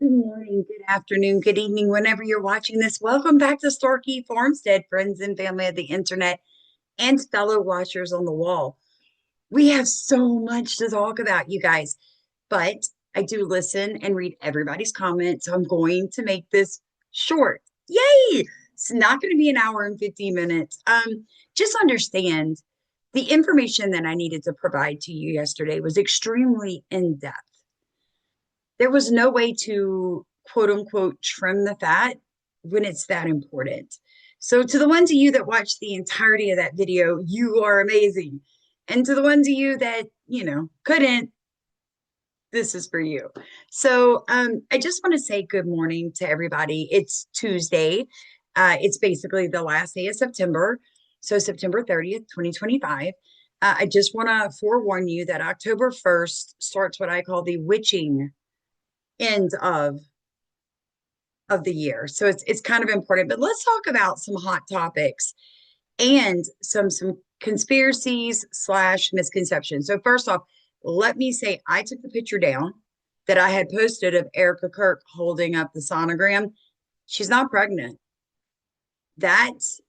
Good morning, good afternoon, good evening, whenever you're watching this. Welcome back to Starkey Farmstead, friends and family of the internet, and fellow watchers on the wall. We have so much to talk about, you guys, but I do listen and read everybody's comments, so I'm going to make this short. Yay! It's not going to be an hour and 50 minutes. Just understand the information that I needed to provide to you yesterday was extremely in depth. There was no way to quote unquote trim the fat when it's that important. So, to the ones of you that watched the entirety of that video, you are amazing. And to the ones of you that, couldn't, this is for you. So, I just want to say good morning to everybody. It's Tuesday. It's basically the last day of September. So, September 30th, 2025. I just want to forewarn you that October 1st starts what I call the witching end of the year. So it's kind of important. But let's talk about some hot topics and some conspiracies slash misconceptions. So first off, let me say I took the picture down that I had posted of Erica Kirk holding up the sonogram. She's not pregnant. That's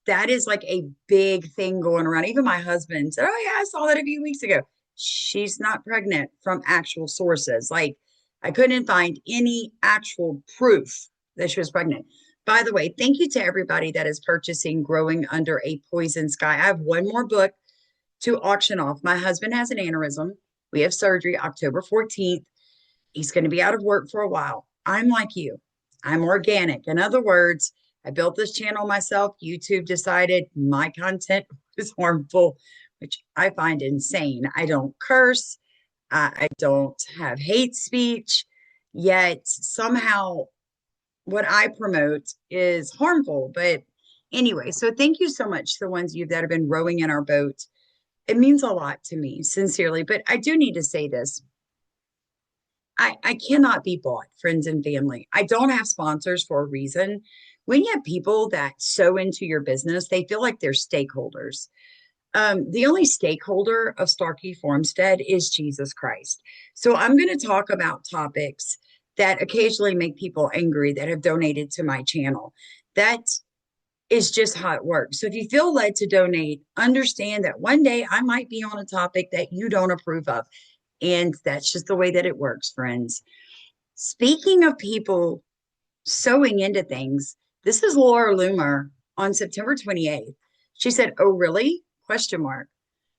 that is like a big thing going around. Even my husband said, "Oh yeah, I saw that a few weeks ago." She's not pregnant from actual sources. Like I couldn't find any actual proof that she was pregnant. By the way, thank you to everybody that is purchasing Growing Under a Poison Sky. I have one more book to auction off. My husband has an aneurysm. We have surgery October 14th. He's going to be out of work for a while. I'm like you. I'm organic. In other words, I built this channel myself. YouTube decided my content was harmful, which I find insane. I don't curse. I don't have hate speech, yet somehow what I promote is harmful. But anyway, so thank you so much to the ones of you that have been rowing in our boat. It means a lot to me, sincerely. But I do need to say this. I cannot be bought, friends and family. I don't have sponsors for a reason. When you have people that sow into your business, they feel like they're stakeholders. The only stakeholder of Starkey Farmstead is Jesus Christ. So I'm going to talk about topics that occasionally make people angry that have donated to my channel. That is just how it works. So if you feel led to donate, understand that one day I might be on a topic that you don't approve of. And that's just the way that it works, friends. Speaking of people sewing into things, this is Laura Loomer on September 28th. She said, "Oh, really? Question mark.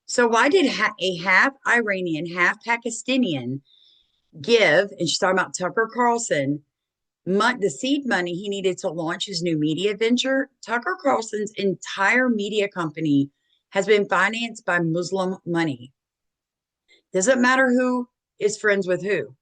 So why did a half Iranian, half Pakistani give, and she's talking about Tucker Carlson, the seed money he needed to launch his new media venture? Tucker Carlson's entire media company has been financed by Muslim money. Doesn't matter who is friends with who.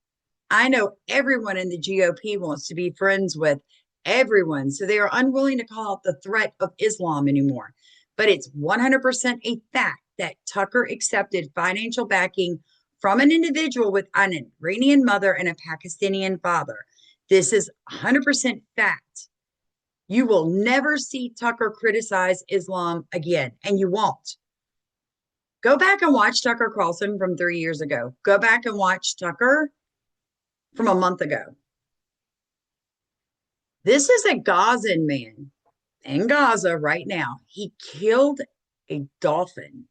I know everyone in the GOP wants to be friends with everyone. So they are unwilling to call out the threat of Islam anymore. But it's 100% a fact that Tucker accepted financial backing from an individual with an Iranian mother and a Pakistani father. This is 100% fact. You will never see Tucker criticize Islam again, and you won't. Go back and watch Tucker Carlson from 3 years ago. Go back and watch Tucker from a month ago. This is a Gazan man in Gaza right now. He killed a dolphin,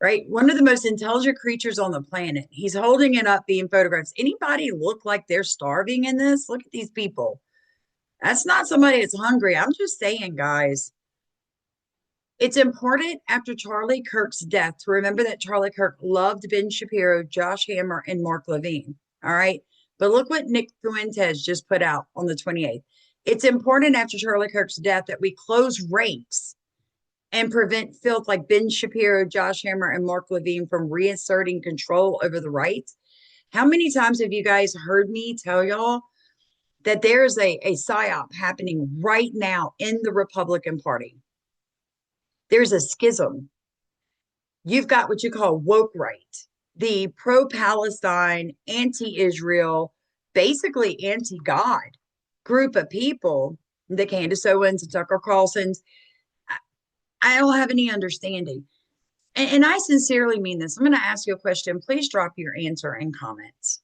right? One of the most intelligent creatures on the planet. He's holding it up, being photographed. Anybody look like they're starving in this? Look at these people. That's not somebody that's hungry. I'm just saying, guys. It's important after Charlie Kirk's death to remember that Charlie Kirk loved Ben Shapiro, Josh Hammer, and Mark Levine. All right. But look what Nick Fuentes just put out on the 28th. It's important after Charlie Kirk's death that we close ranks and prevent filth like Ben Shapiro, Josh Hammer, and Mark Levine from reasserting control over the right. How many times have you guys heard me tell y'all that there's a psyop happening right now in the Republican Party? There's a schism. You've got what you call woke right, the pro Palestine, anti Israel, basically anti God group of people, the Candace Owens and Tucker Carlson's. I don't have any understanding. And I sincerely mean this. I'm going to ask you a question. Please drop your answer in comments.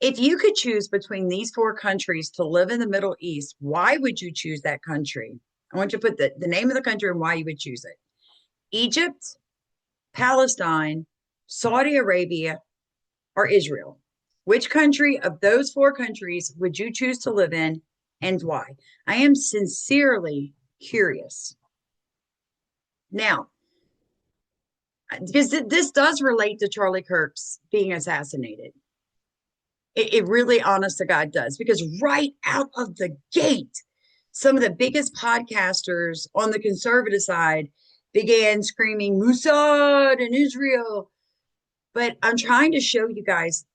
If you could choose between these four countries to live in the Middle East, why would you choose that country? I want you to put the name of the country and why you would choose it. Egypt, Palestine, Saudi Arabia, or Israel. Which country of those four countries would you choose to live in and why? I am sincerely curious. Now, because this does relate to Charlie Kirk's being assassinated. It really, honest to God, does. Because right out of the gate, some of the biggest podcasters on the conservative side began screaming, Mossad and Israel. But I'm trying to show you guys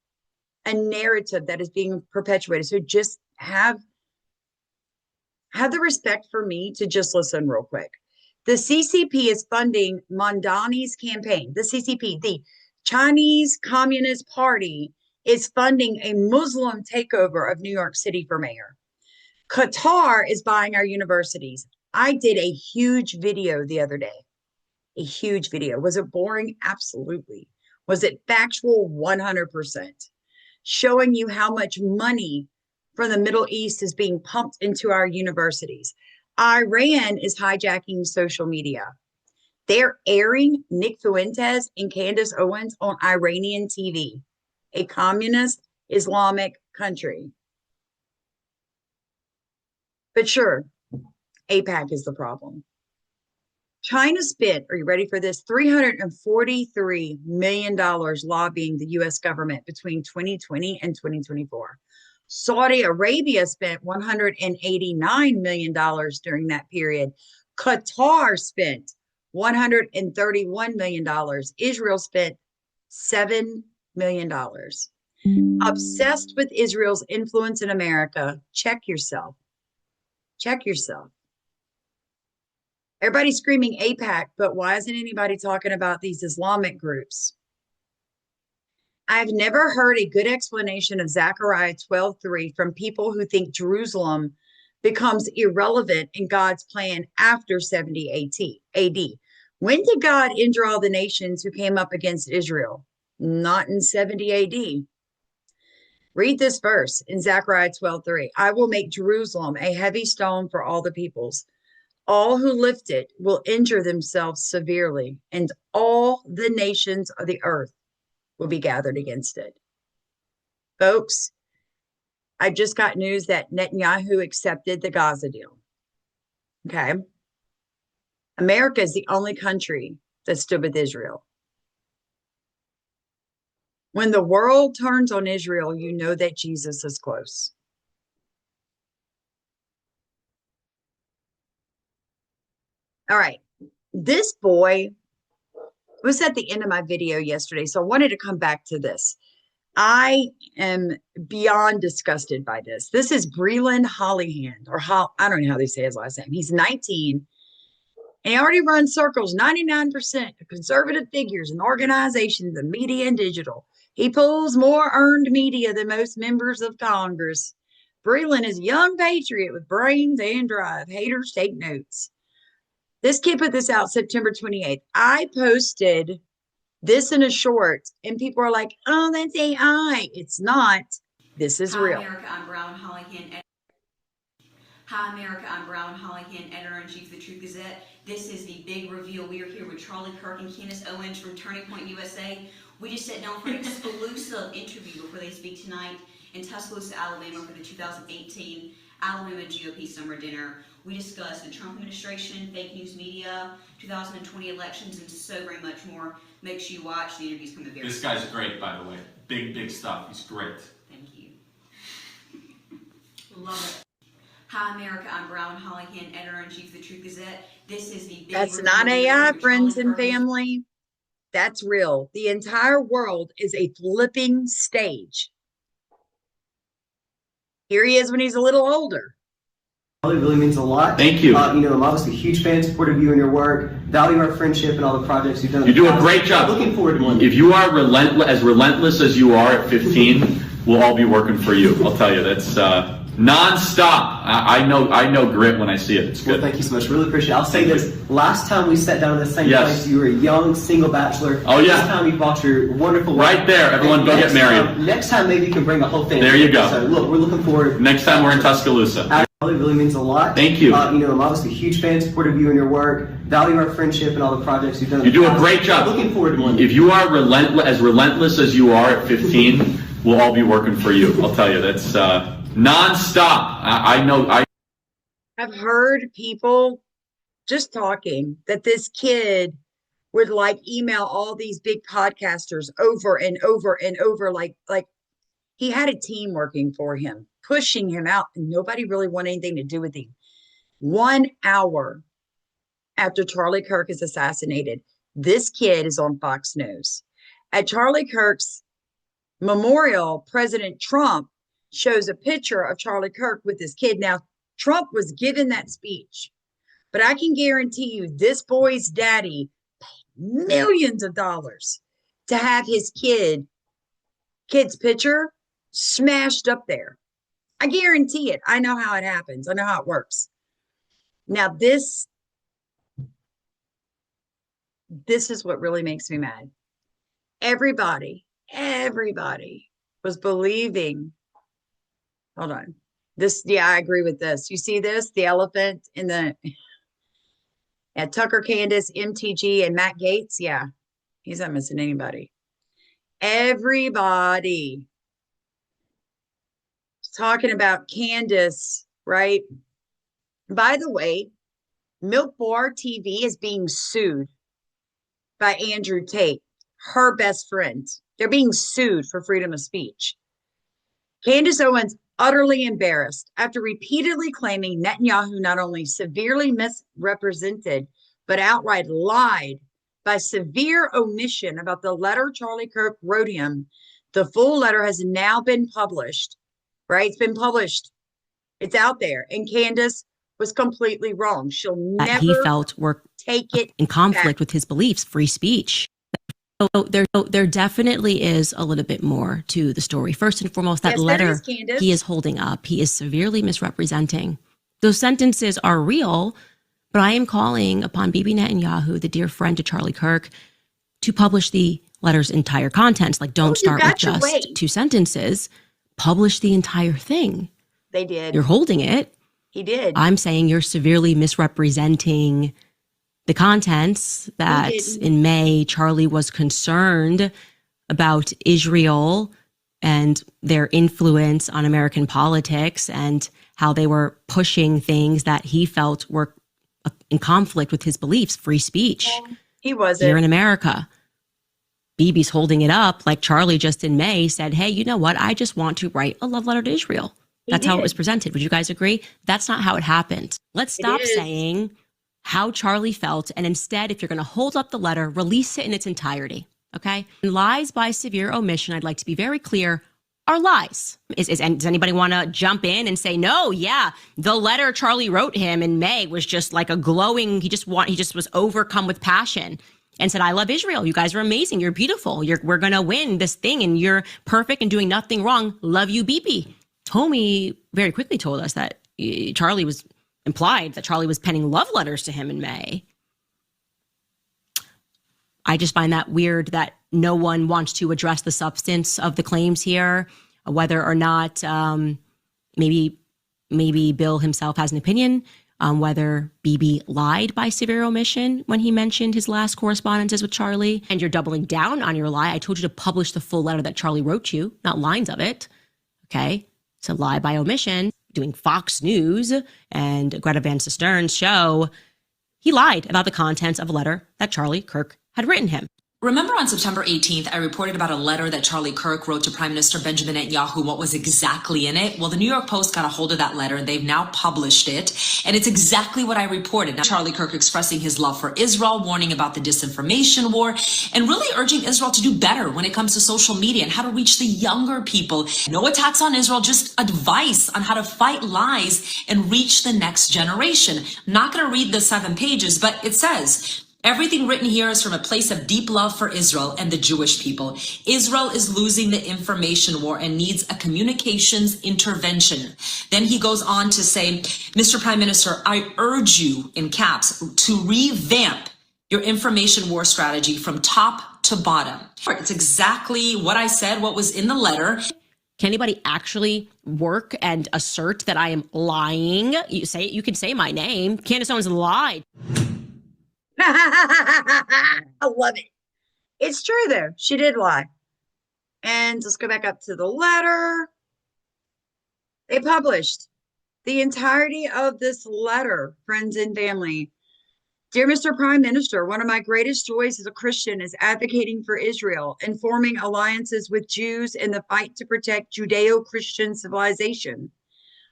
a narrative that is being perpetuated. So just have the respect for me to just listen real quick. The CCP is funding Mamdani's campaign. The CCP, the Chinese Communist Party, is funding a Muslim takeover of New York City for mayor. Qatar is buying our universities. I did a huge video the other day. A huge video. Was it boring? Absolutely. Was it factual? 100%. Showing you how much money from the Middle East is being pumped into our universities. Iran is hijacking social media. They're airing Nick Fuentes and Candace Owens on Iranian TV, a communist Islamic country. But sure, AIPAC is the problem. China spent, are you ready for this, $343 million lobbying the U.S. government between 2020 and 2024. Saudi Arabia spent $189 million during that period. Qatar spent $131 million. Israel spent $7 million. Obsessed with Israel's influence in America. Check yourself. Check yourself. Everybody's screaming AIPAC, but why isn't anybody talking about these Islamic groups? I've never heard a good explanation of Zechariah 12:3 from people who think Jerusalem becomes irrelevant in God's plan after 70 AD. When did God injure all the nations who came up against Israel? Not in 70 AD. Read this verse in Zechariah 12:3. I will make Jerusalem a heavy stone for all the peoples. All who lift it will injure themselves severely, and all the nations of the earth will be gathered against it. Folks, I just got news that Netanyahu accepted the Gaza deal. Okay. America is the only country that stood with Israel. When the world turns on Israel, you know that Jesus is close. All right. This boy was at the end of my video yesterday, so I wanted to come back to this. I am beyond disgusted by this. This is Breland Hollyhand, or I don't know how they say his last name. He's 19, and he already runs circles, 99% of conservative figures and organizations and media and digital. He pulls more earned media than most members of Congress. Breland is a young patriot with brains and drive. Haters take notes. This kid put this out September 28th. I posted this in a short, and people are like, oh, that's AI. It's not. This is real. Hi, America. I'm Brown Hollyhan. Hi, America. I'm Brown Hollyhan, editor-in-chief of the Truth Gazette. This is the big reveal. We are here with Charlie Kirk and Candace Owens from Turning Point USA. We just sat down for an exclusive interview before they speak tonight in Tuscaloosa, Alabama for the 2018 Alabama GOP Summer Dinner. We discussed the Trump administration, fake news media, 2020 elections, and so very much more. Make sure you watch. The interview's coming very soon. This guy's great, by the way. Big stuff. He's great. Thank you. Love it. Hi, America. I'm Brown Hollyhan, editor-in-chief of the Truth Gazette. This is the big That's not AI, friends and family. That's real. The entire world is a flipping stage. Here he is when he's a little older. It really means a lot. Thank you. I'm obviously a huge fan, supporter of you and your work, value our friendship and all the projects you've done. You do a great job. Looking forward to one. If you are relentless as you are at 15, we'll all be working for you. I'll tell you, that's Non-stop. I know grit when I see it. It's Well, good. thank you so much. Really appreciate it. I'll say this. Last time we sat down in the same Yes. place, you were a young single bachelor. Oh, yeah. This time you brought your wonderful wife. Right there. Everyone And go get next married. next time maybe you can bring a whole family. There you go. So look, we're looking forward. Next time we're in Tuscaloosa. It really means a lot. Thank you. I'm obviously a huge fan, supportive of you and your work. Value our friendship and all the projects you've done. You do a great job. Looking forward to one. If you are relentless as you are at 15, we'll all be working for you. I'll tell you, that's non-stop. I've heard people just talking that this kid would like email all these big podcasters over and over and over, like he had a team working for him, pushing him out, and nobody really wanted anything to do with him. 1 hour after Charlie Kirk is assassinated, this kid is on Fox News. At Charlie Kirk's memorial, President Trump shows a picture of Charlie Kirk with this kid. Now, Trump was given that speech, but I can guarantee you this boy's daddy paid millions of dollars to have his kid's picture smashed up there. I guarantee it. I know how it happens. I know how it works. Now, this is what really makes me mad. Everybody was believing. Hold on. I agree with this. You see this? The elephant in the Tucker Candace, MTG, and Matt Gaetz. Yeah, he's not missing anybody. Everybody talking about Candace, right? By the way, Milk Bar TV is being sued by Andrew Tate, her best friend. They're being sued for freedom of speech. Candace Owens utterly embarrassed after repeatedly claiming Netanyahu not only severely misrepresented, but outright lied by severe omission about the letter Charlie Kirk wrote him. The full letter has now been published, right? It's been published. It's out there. And Candace was completely wrong. She'll never he felt were take it in conflict back. with his beliefs, free speech. So there definitely is a little bit more to the story. First and foremost, that Yes, there letter is, Candace. he is holding up, he is severely misrepresenting. Those sentences are real, but I am calling upon Bibi Netanyahu, the dear friend to Charlie Kirk, to publish the letter's entire contents. Like, don't start with just 2 sentences. Publish the entire thing. They did. You're holding it. He did. I'm saying you're severely misrepresenting the contents that in May, Charlie was concerned about Israel and their influence on American politics and how they were pushing things that he felt were in conflict with his beliefs, free speech. He wasn't. Here in America. Bibi's holding it up like Charlie just in May said, hey, you know what? I just want to write a love letter to Israel. That's how it was presented. Would you guys agree? That's not how it happened. Let's stop saying how Charlie felt. And instead, if you're going to hold up the letter, release it in its entirety. Okay? And lies by severe omission, I'd like to be very clear, are lies. Does anybody want to jump in and say, no, yeah, the letter Charlie wrote him in May was just like a glowing, he just was overcome with passion and said, I love Israel. You guys are amazing. You're beautiful. We're going to win this thing and you're perfect and doing nothing wrong. Love you, Bibi. Homie very quickly told us that Charlie was penning love letters to him in May. I just find that weird that no one wants to address the substance of the claims here, whether or not maybe Bill himself has an opinion on whether Bibi lied by severe omission when he mentioned his last correspondences with Charlie. And you're doubling down on your lie. I told you to publish the full letter that Charlie wrote you, not lines of it. Okay? It's a lie by omission. Doing Fox News and Greta Van Sustern's show, he lied about the contents of a letter that Charlie Kirk had written him. Remember on September 18th, I reported about a letter that Charlie Kirk wrote to Prime Minister Benjamin Netanyahu, what was exactly in it? Well, the New York Post got a hold of that letter and they've now published it. And it's exactly what I reported. Now, Charlie Kirk expressing his love for Israel, warning about the disinformation war, and really urging Israel to do better when it comes to social media and how to reach the younger people. No attacks on Israel, just advice on how to fight lies and reach the next generation. I'm not going to read the 7 pages, but it says, Everything written here is from a place of deep love for Israel and the Jewish people. Israel is losing the information war and needs a communications intervention. Then he goes on to say, Mr. Prime Minister, I urge you, in caps, to revamp your information war strategy from top to bottom. It's exactly what I said, what was in the letter. Can anybody actually work and assert that I am lying? You can say my name. Candace Owens lied. I love it. It's true, though. She did lie. And let's go back up to the letter. They published the entirety of this letter, friends and family. Dear Mr. Prime Minister, one of my greatest joys as a Christian is advocating for Israel and forming alliances with Jews in the fight to protect Judeo-Christian civilization.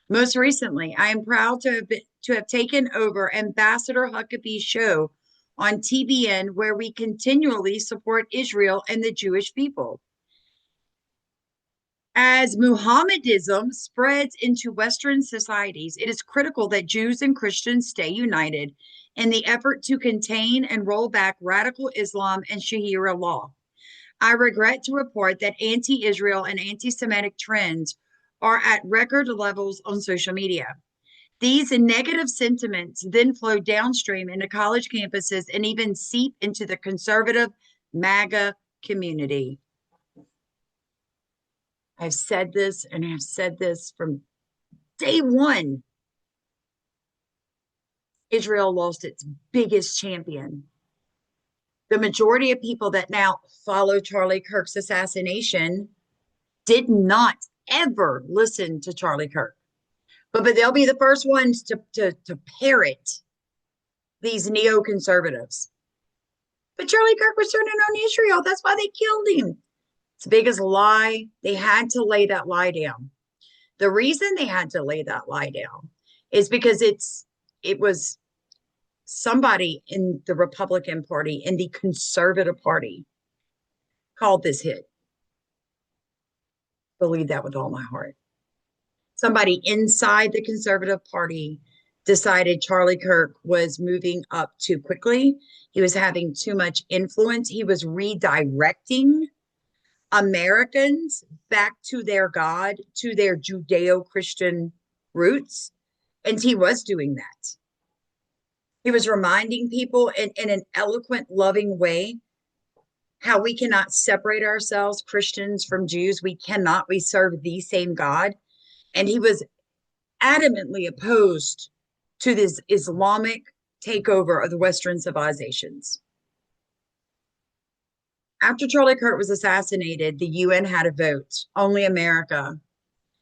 Most recently, I am proud to have taken over Ambassador Huckabee's show on TBN, where we continually support Israel and the Jewish people. As Muhammadism spreads into Western societies, it is critical that Jews and Christians stay united in the effort to contain and roll back radical Islam and Sharia law. I regret to report that anti-Israel and anti-Semitic trends are at record levels on social media. These negative sentiments then flow downstream into college campuses and even seep into the conservative MAGA community. I've said this, and I've said this from day one. Israel lost its biggest champion. The majority of people that now follow Charlie Kirk's assassination did not ever listen to Charlie Kirk. But they'll be the first ones to parrot these neoconservatives. But Charlie Kirk was turning on Israel. That's why they killed him. It's the biggest lie. They had to lay that lie down. The reason they had to lay that lie down is because it was somebody in the Republican Party, in the Conservative Party, called this hit. Believe that with all my heart. Somebody inside the Conservative Party decided Charlie Kirk was moving up too quickly. He was having too much influence. He was redirecting Americans back to their God, to their Judeo-Christian roots. And he was doing that. He was reminding people in an eloquent, loving way how we cannot separate ourselves, Christians from Jews. We cannot. We serve the same God. And he was adamantly opposed to this Islamic takeover of the Western civilizations. After Charlie Kirk was assassinated, the UN had a vote. Only America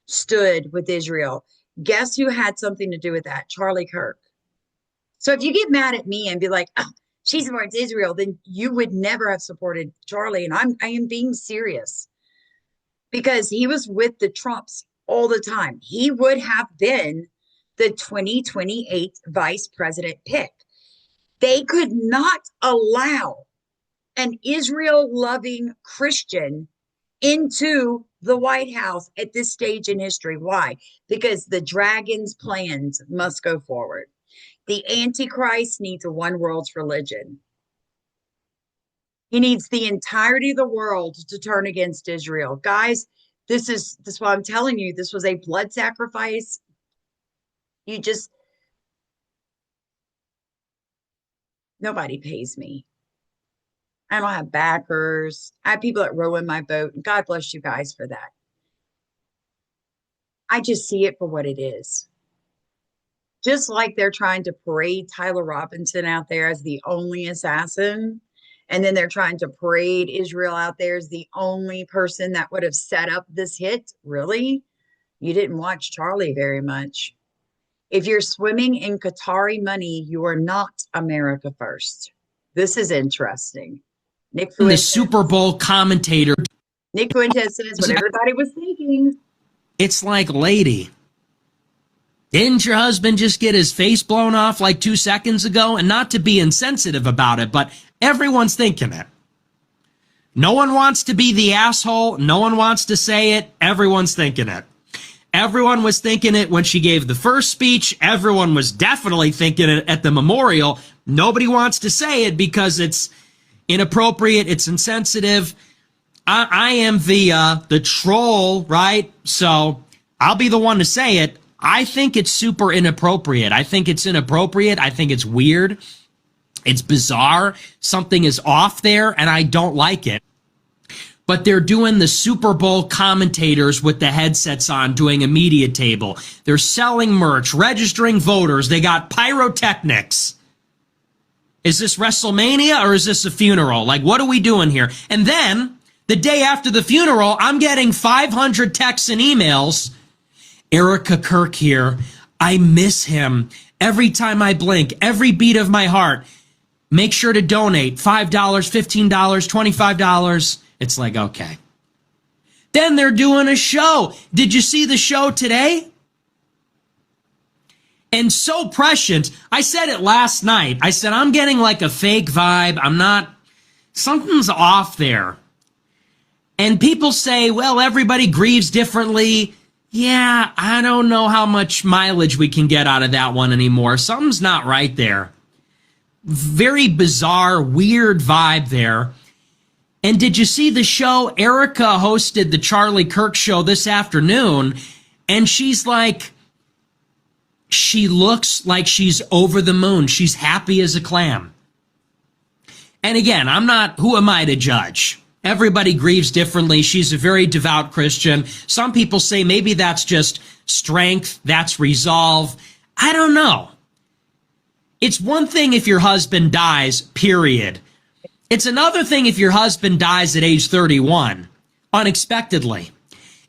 stood with Israel. Guess who had something to do with that? Charlie Kirk. So if you get mad at me and be like, oh, she supports Israel, then you would never have supported Charlie. And I am being serious, because he was with the Trumps all the time. He would have been the 2028 vice president pick. They could not allow an Israel-loving Christian into the White House at this stage in history. Why? Because the dragon's plans must go forward. The Antichrist needs a one world religion. He needs the entirety of the world to turn against Israel. Guys, this is why I'm telling you, this was a blood sacrifice. Nobody pays me. I don't have backers. I have people that row in my boat. God bless you guys for that. I just see it for what it is. Just like they're trying to parade Tyler Robinson out there as the only assassin, and then they're trying to parade Israel out there as the only person that would have set up this hit. Really? You didn't watch Charlie very much. If you're swimming in Qatari money, you are not America first. This is interesting. Nick Fuentes, the Super Bowl commentator. Nick Fuentes says what everybody was thinking. It's like, lady, didn't your husband just get his face blown off like 2 seconds ago? And not to be insensitive about it, but everyone's thinking it. No one wants to be the asshole. No one wants to say it. Everyone's thinking it. Everyone was thinking it when she gave the first speech. Everyone was definitely thinking it at the memorial. Nobody wants to say it because it's inappropriate, it's insensitive. I am the troll, right? So I'll be the one to say it. I think it's super inappropriate. I think it's inappropriate. I think it's weird. It's bizarre. Something is off there, and I don't like it. But they're doing the Super Bowl commentators with the headsets on, doing a media table. They're selling merch, registering voters. They got pyrotechnics. Is this WrestleMania or is this a funeral? Like, what are we doing here? And then, the day after the funeral, I'm getting 500 texts and emails. Erica Kirk here. I miss him. Every time I blink, every beat of my heart. Make sure to donate $5, $15, $25. It's like, okay. Then they're doing a show. Did you see the show today? And so prescient. I said it last night. I said, I'm getting like a fake vibe. Something's off there. And people say, well, everybody grieves differently. Yeah, I don't know how much mileage we can get out of that one anymore. Something's not right there. Very bizarre, weird vibe there. And did you see the show? Erica hosted the Charlie Kirk show this afternoon, and she's like, she looks like she's over the moon. She's happy as a clam. And again, who am I to judge? Everybody grieves differently. She's a very devout Christian. Some people say maybe that's just strength, that's resolve. I don't know. It's one thing if your husband dies, period. It's another thing if your husband dies at age 31, unexpectedly.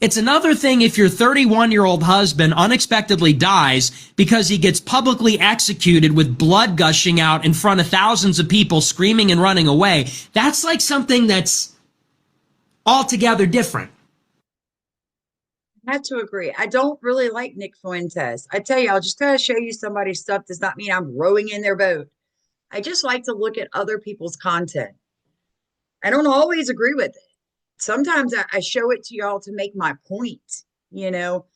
It's another thing if your 31-year-old husband unexpectedly dies because he gets publicly executed with blood gushing out in front of thousands of people screaming and running away. That's like something that's altogether different. I have to agree. I don't really like Nick Fuentes. I tell you, I'll just gotta show you somebody's stuff does not mean I'm rowing in their boat. I just like to look at other people's content. I don't always agree with it. Sometimes I show it to y'all to make my point, you know.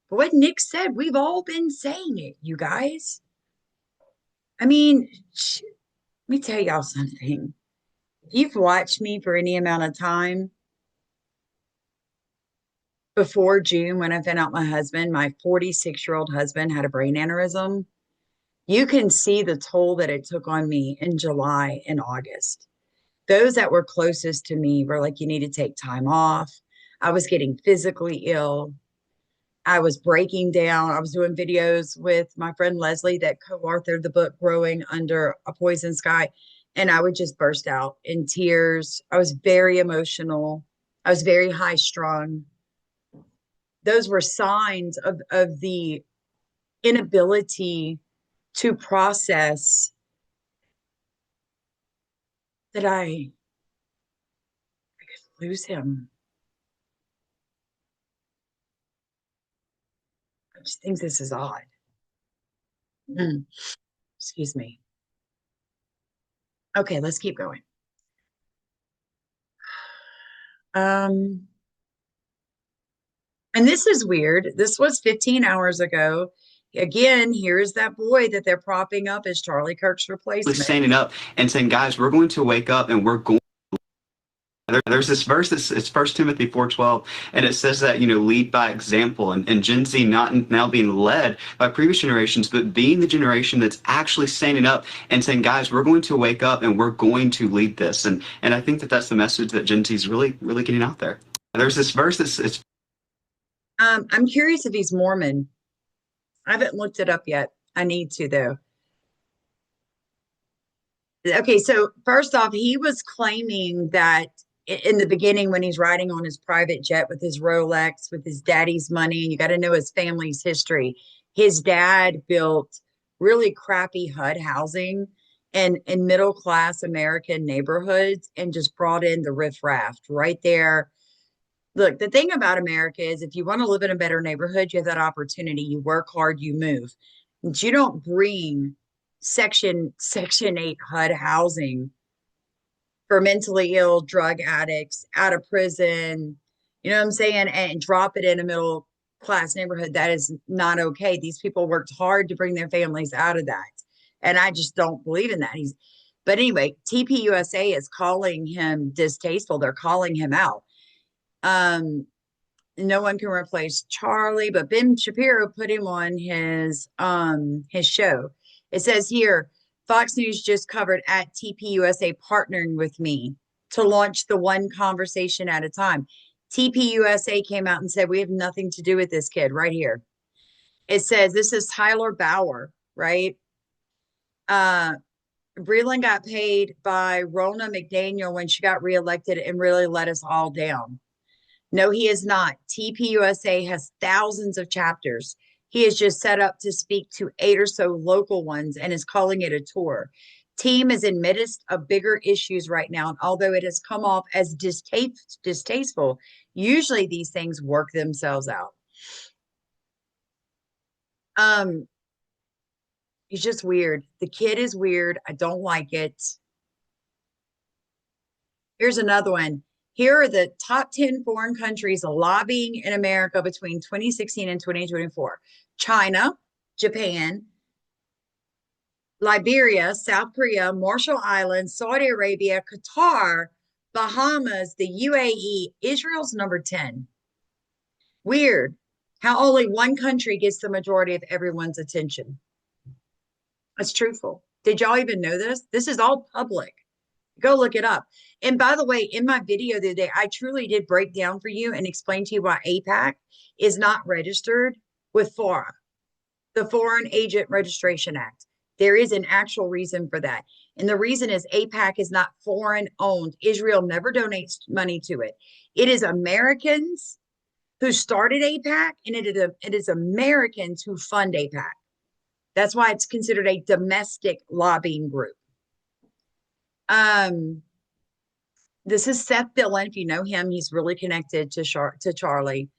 But what Nick said, we've all been saying it, you guys. I mean, let me tell y'all something. If you've watched me for any amount of time, before June, when I found out my husband, my 46-year-old husband, had a brain aneurysm, you can see the toll that it took on me in July and August. Those that were closest to me were like, you need to take time off. I was getting physically ill. I was breaking down. I was doing videos with my friend Leslie that co-authored the book Growing Under a Poison Sky. And I would just burst out in tears. I was very emotional. I was very high strung. Those were signs of the inability to process that I could lose him. I just think this is odd. Excuse me. Okay, let's keep going. And this is weird. This was 15 hours ago. Again, here's that boy that they're propping up as Charlie Kirk's replacement. Standing up and saying, guys, we're going to wake up and we're going. There's this verse, it's 1 Timothy 4:12, and it says that, lead by example, and Gen Z not now being led by previous generations, but being the generation that's actually standing up and saying, guys, we're going to wake up and we're going to lead this. And I think that that's the message that Gen Z is really, really getting out there. There's this verse that's I'm curious if he's Mormon. I haven't looked it up yet. I need to, though. Okay, so first off, he was claiming that in the beginning when he's riding on his private jet with his Rolex, with his daddy's money, and you got to know his family's history. His dad built really crappy HUD housing in middle-class American neighborhoods and just brought in the riffraff right there. Look, the thing about America is if you want to live in a better neighborhood, you have that opportunity. You work hard, you move. But you don't bring Section 8 HUD housing for mentally ill drug addicts out of prison, you know what I'm saying, and drop it in a middle class neighborhood. That is not okay. These people worked hard to bring their families out of that. And I just don't believe in that. But anyway, TPUSA is calling him distasteful. They're calling him out. No one can replace Charlie, but Ben Shapiro put him on his show. It says here, Fox News just covered at TPUSA partnering with me to launch the one conversation at a time. TPUSA came out and said, we have nothing to do with this kid right here. It says, this is Tyler Bauer, right? Breland got paid by Ronna McDaniel when she got reelected and really let us all down. No, he is not. TPUSA has thousands of chapters. He is just set up to speak to 8 or so local ones and is calling it a tour. Team is in midst of bigger issues right now. And although it has come off as distasteful, usually these things work themselves out. He's just weird. The kid is weird. I don't like it. Here's another one. Here are the top 10 foreign countries lobbying in America between 2016 and 2024. China, Japan, Liberia, South Korea, Marshall Islands, Saudi Arabia, Qatar, Bahamas, the UAE. Israel's number 10. Weird how only one country gets the majority of everyone's attention. That's truthful. Did y'all even know this? This is all public. Go look it up. And by the way, in my video the other day, I truly did break down for you and explain to you why AIPAC is not registered with FORA, the Foreign Agent Registration Act. There is an actual reason for that. And the reason is AIPAC is not foreign owned. Israel never donates money to it. It is Americans who started AIPAC, and it is Americans who fund AIPAC. That's why it's considered a domestic lobbying group. This is Seth Dillon. If you know him, he's really connected to Charlie.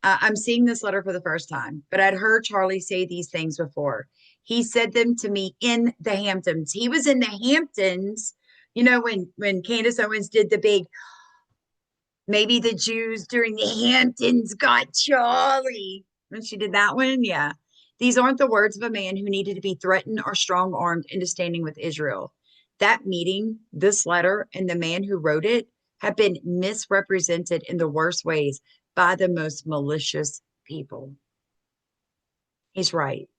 I'm seeing this letter for the first time, but I'd heard Charlie say these things before. He said them to me in the Hamptons. He was in the Hamptons, you know, when Candace Owens did the big, maybe the Jews during the Hamptons got Charlie. When she did that one, yeah. These aren't the words of a man who needed to be threatened or strong-armed into standing with Israel. That meeting, this letter, and the man who wrote it have been misrepresented in the worst ways by the most malicious people. He's right.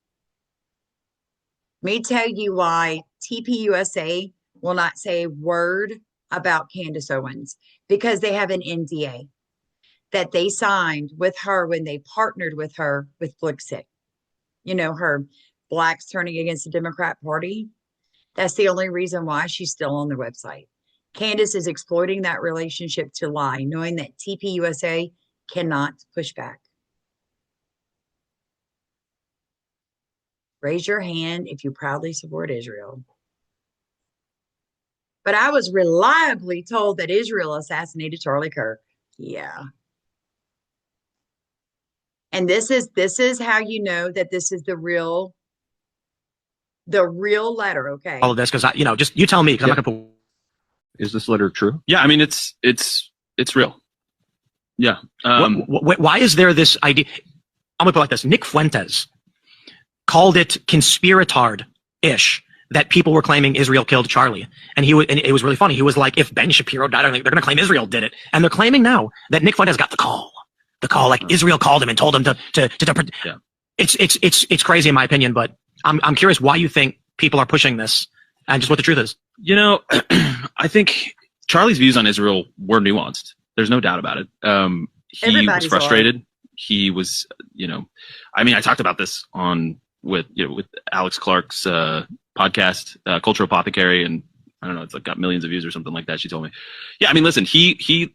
Let me tell you why TPUSA will not say a word about Candace Owens, because they have an NDA that they signed with her when they partnered with her with Blixit. You know, her blacks turning against the Democrat Party. That's the only reason why she's still on their website. Candace is exploiting that relationship to lie, knowing that TPUSA cannot push back. Raise your hand if you proudly support Israel. But I was reliably told that Israel assassinated Charlie Kirk. Yeah. And this is how you know that this is the real letter, okay? All of this, because just you tell me, because I'm not gonna put. Is this letter true? Yeah, I mean it's real. Yeah. Why is there this idea? I'm gonna put it like this: Nick Fuentes called it conspiratard-ish that people were claiming Israel killed Charlie, and it was really funny. He was like, if Ben Shapiro died, they're gonna claim Israel did it, and they're claiming now that Nick Fuentes got the call, like Israel called him and told him to. Yeah. It's crazy in my opinion, but I'm curious why you think people are pushing this and just what the truth is. I think Charlie's views on Israel were nuanced. There's no doubt about it. He was frustrated. He was, I talked about this with Alex Clark's podcast, Cultural Apothecary, and I don't know, it's like got millions of views or something like that. She told me. Yeah, I mean, listen, he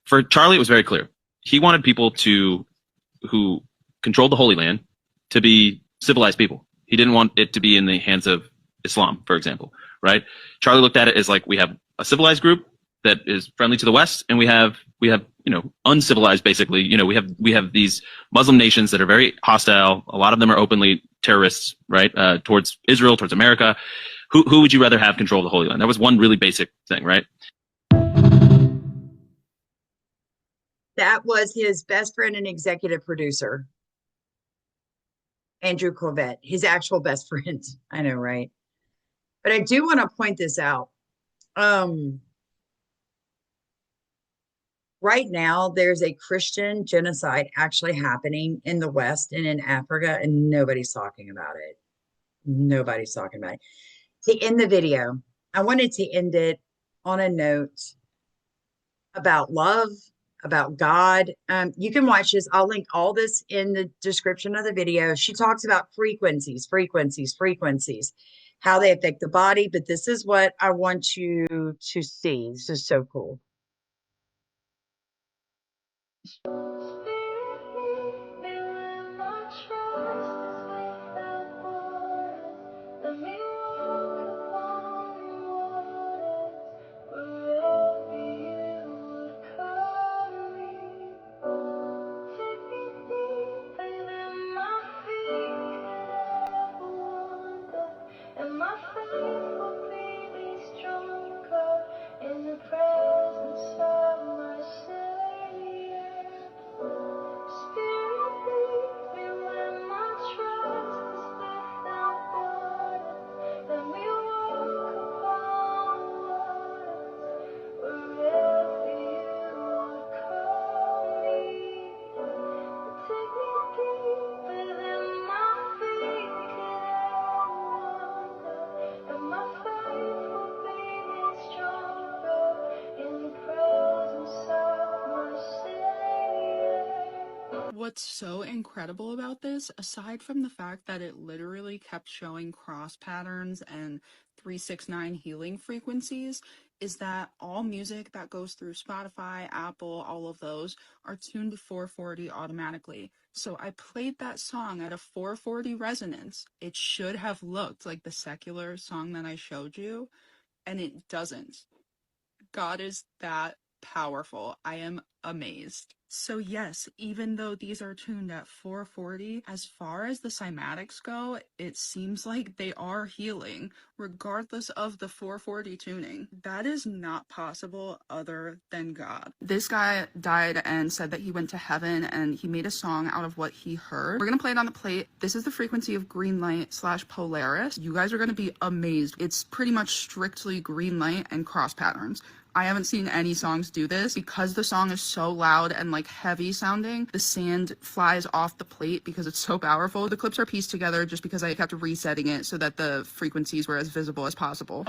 for Charlie, it was very clear. He wanted people who controlled the Holy Land to be civilized people. He didn't want it to be in the hands of Islam, for example, right? Charlie looked at it as like, we have a civilized group that is friendly to the West, and we have uncivilized, basically. We have these Muslim nations that are very hostile. A lot of them are openly terrorists, right? Towards Israel, towards America. Who would you rather have control of the Holy Land? That was one really basic thing, right? That was his best friend and executive producer, Andrew Corbett, his actual best friend. I know, right? But I do want to point this out. Right now, there's a Christian genocide actually happening in the West and in Africa, and nobody's talking about it. Nobody's talking about it. To end the video, I wanted to end it on a note about love, about God. You can watch this. I'll link all this in the description of the video. She talks about frequencies, how they affect the body. But this is what I want you to see. This is so cool. What's so incredible about this, aside from the fact that it literally kept showing cross patterns and 369 healing frequencies, is that all music that goes through Spotify, Apple, all of those are tuned to 440 automatically. So I played that song at a 440 resonance. It should have looked like the secular song that I showed you, and it doesn't. God is that powerful. I am amazed. So yes, even though these are tuned at 440, as far as the cymatics go, it seems like they are healing, regardless of the 440 tuning. That is not possible other than God. This guy died and said that he went to heaven and he made a song out of what he heard. We're gonna play it on the plate. This is the frequency of green light / Polaris. You guys are gonna be amazed. It's pretty much strictly green light and cross patterns. I haven't seen any songs do this. Because the song is so loud and like heavy sounding, the sand flies off the plate because it's so powerful. The clips are pieced together just because I kept resetting it so that the frequencies were as visible as possible.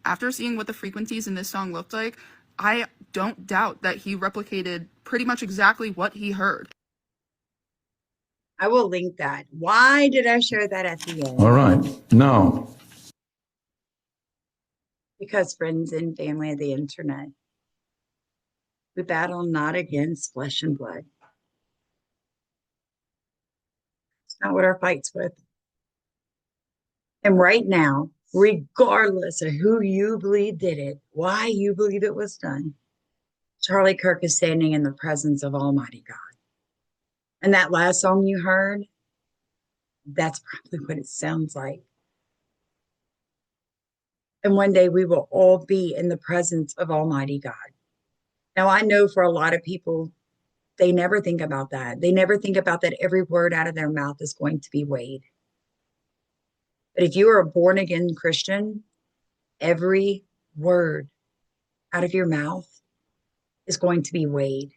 After seeing what the frequencies in this song looked like, I don't doubt that he replicated pretty much exactly what he heard. I will link that. Why did I share that at the end? All right. No. Because friends and family of the internet, we battle not against flesh and blood. It's not what our fight's with. And right now, regardless of who you believe did it, why you believe it was done, Charlie Kirk is standing in the presence of Almighty God. And that last song you heard, that's probably what it sounds like. And one day we will all be in the presence of Almighty God. Now, I know for a lot of people, they never think about that. They never think about that every word out of their mouth is going to be weighed. But if you are a born again Christian, every word out of your mouth is going to be weighed.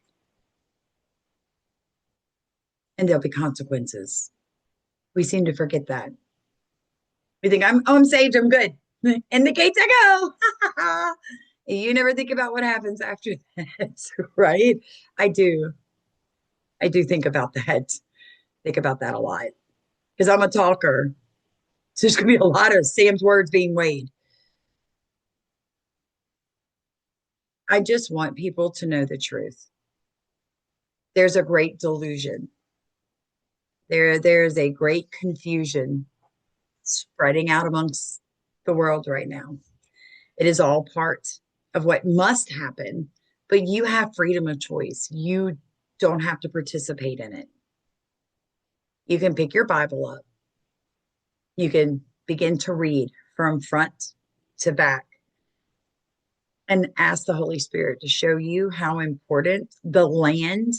and there'll be consequences. We seem to forget that. We think I'm saved, I'm good. In the gates I go. You never think about what happens after that, right? I do. I do think about that. Think about that a lot. Because I'm a talker. So there's gonna be a lot of Sam's words being weighed. I just want people to know the truth. There's a great delusion. There's a great confusion spreading out amongst the world right now. It is all part of what must happen, but you have freedom of choice. You don't have to participate in it. You can pick your Bible up. You can begin to read from front to back and ask the Holy Spirit to show you how important the land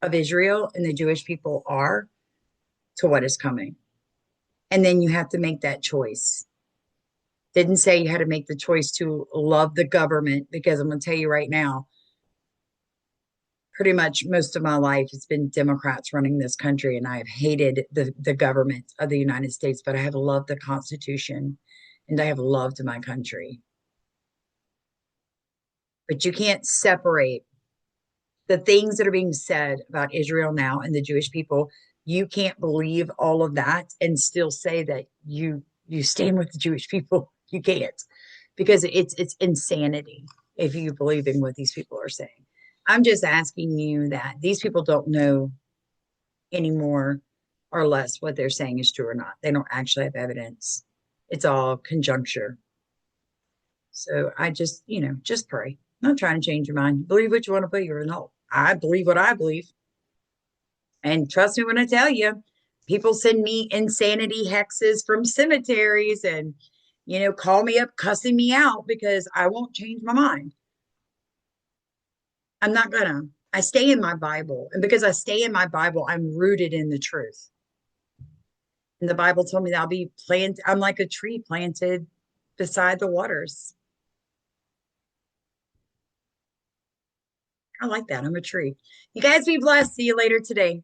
of Israel and the Jewish people are to what is coming. And then you have to make that choice. Didn't say you had to make the choice to love the government, because I'm going to tell you right now, pretty much most of my life it's been Democrats running this country, and I have hated the government of the United States, but I have loved the Constitution and I have loved my country. But you can't separate the things that are being said about Israel now and the Jewish people. You can't believe all of that and still say that you stand with the Jewish people. You can't, because it's insanity if you believe in what these people are saying. I'm just asking you that these people don't know any more or less what they're saying is true or not. They don't actually have evidence. It's all conjecture. So I just, just pray. I'm not trying to change your mind. Believe what you want to believe or no. I believe what I believe. And trust me when I tell you, people send me insanity hexes from cemeteries and, call me up cussing me out because I won't change my mind. I'm not gonna. I stay in my Bible. And because I stay in my Bible, I'm rooted in the truth. And the Bible told me that I'm like a tree planted beside the waters. I like that. I'm a tree. You guys be blessed. See you later today.